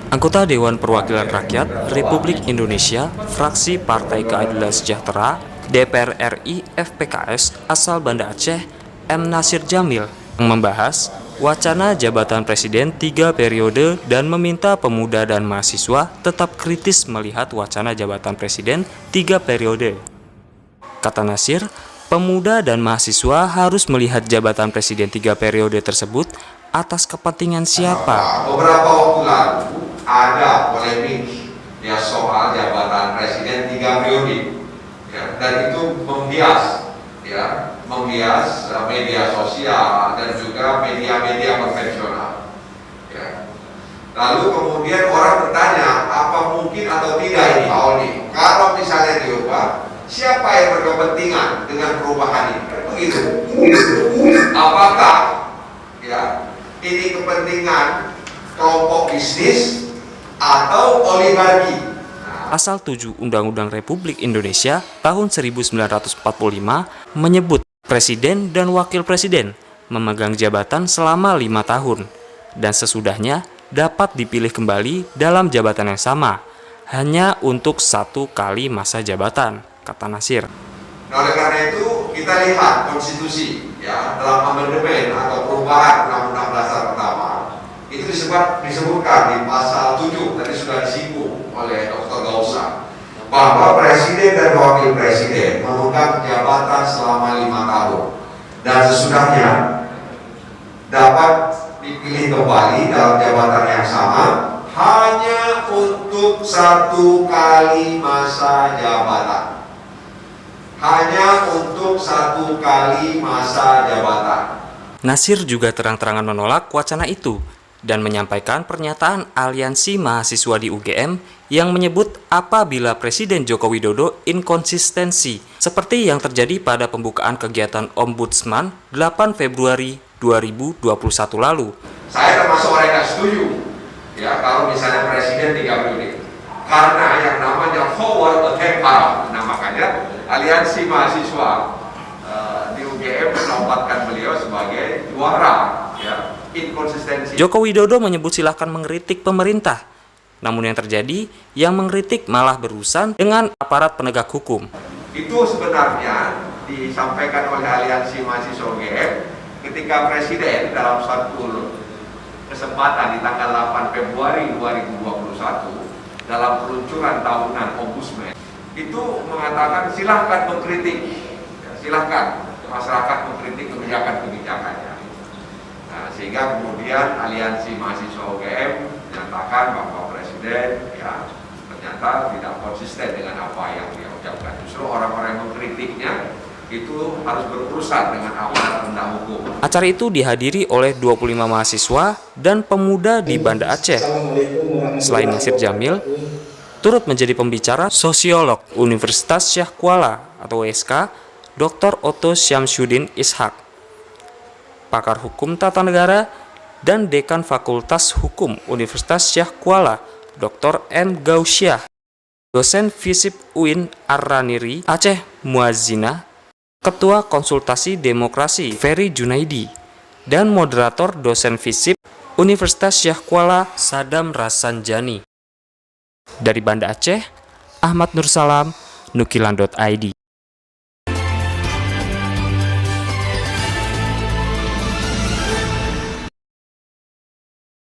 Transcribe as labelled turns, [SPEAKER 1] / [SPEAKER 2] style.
[SPEAKER 1] Anggota Dewan Perwakilan Rakyat Republik Indonesia, fraksi Partai Keadilan Sejahtera, DPR RI FPKS asal Banda Aceh, M. Nasir Jamil, yang membahas wacana jabatan presiden 3 periode dan meminta pemuda dan mahasiswa tetap kritis melihat wacana jabatan presiden 3 periode. Kata Nasir, pemuda dan mahasiswa harus melihat jabatan presiden 3 periode tersebut atas kepentingan siapa.
[SPEAKER 2] Beberapa waktu lalu ada polemik ya soal jabatan presiden 3 periode ya, dan itu menghias media sosial dan juga media-media konvensional ya. Lalu kemudian orang bertanya apa mungkin atau tidak ini Pak Oni kalau misalnya diubah, siapa yang berkepentingan dengan perubahan ini? Begitu. Apakah ya ini kepentingan kelompok bisnis atau oligarki?
[SPEAKER 1] Pasal 7 Undang-Undang Republik Indonesia tahun 1945 menyebut presiden dan wakil presiden memegang jabatan selama 5 tahun dan sesudahnya dapat dipilih kembali dalam jabatan yang sama hanya untuk 1 kali masa jabatan, kata Nasir.
[SPEAKER 2] Nah, oleh karena itu kita lihat konstitusi ya dalam amandemen atau perubahan Undang-Undang Dasar pertama itu disebutkan di pasal 7 tadi sudah disinggung oleh Dr. Gausa bahwa presiden dan wakil presiden memegang jabatan selama 5 tahun dan sesudahnya dapat dipilih kembali dalam jabatan yang sama hanya untuk 1 kali masa jabatan. Hanya untuk 1 kali masa jabatan.
[SPEAKER 1] Nasir juga terang-terangan menolak wacana itu dan menyampaikan pernyataan aliansi mahasiswa di UGM yang menyebut apabila Presiden Joko Widodo inkonsistensi seperti yang terjadi pada pembukaan kegiatan Ombudsman 8 Februari 2021 lalu.
[SPEAKER 2] Saya termasuk orang yang setuju ya kalau misalnya Presiden 3 periode karena yang namanya forward attack power. Nah makanya aliansi mahasiswa di UGM menempatkan beliau sebagai juara ya. Inkonsistensi.
[SPEAKER 1] Joko Widodo menyebut silahkan mengkritik pemerintah, namun yang terjadi yang mengkritik malah berurusan dengan aparat penegak hukum.
[SPEAKER 2] Itu sebenarnya disampaikan oleh aliansi mahasiswa UGM ketika Presiden dalam satu kesempatan di tanggal 8 Februari 2021 dalam peluncuran tahunan Ombudsman itu mengatakan silahkan mengkritik, ya, silahkan masyarakat mengkritik kebijakan-kebijakannya. Nah, sehingga kemudian aliansi mahasiswa UGM menyatakan bahwa Presiden ya ternyata tidak konsisten dengan apa yang dia ucapkan. Justru orang-orang yang mengkritiknya itu harus berurusan dengan aparat penegak hukum.
[SPEAKER 1] Acara itu dihadiri oleh 25 mahasiswa dan pemuda di Banda Aceh. Selain Nasir Jamil, turut menjadi pembicara sosiolog Universitas Syah Kuala atau USK, Dr. Otto Syamsuddin Ishak, pakar hukum tata negara, dan Dekan Fakultas Hukum Universitas Syah Kuala, Dr. M. Gausyah, dosen FISIP UIN Ar-Raniri Aceh Muazzina, Ketua Konsultasi Demokrasi Ferry Junaidi, dan moderator dosen FISIP Universitas Syah Kuala Sadam Rasanjani. Dari Banda Aceh, Ahmad Nursalam, Nukilan.id.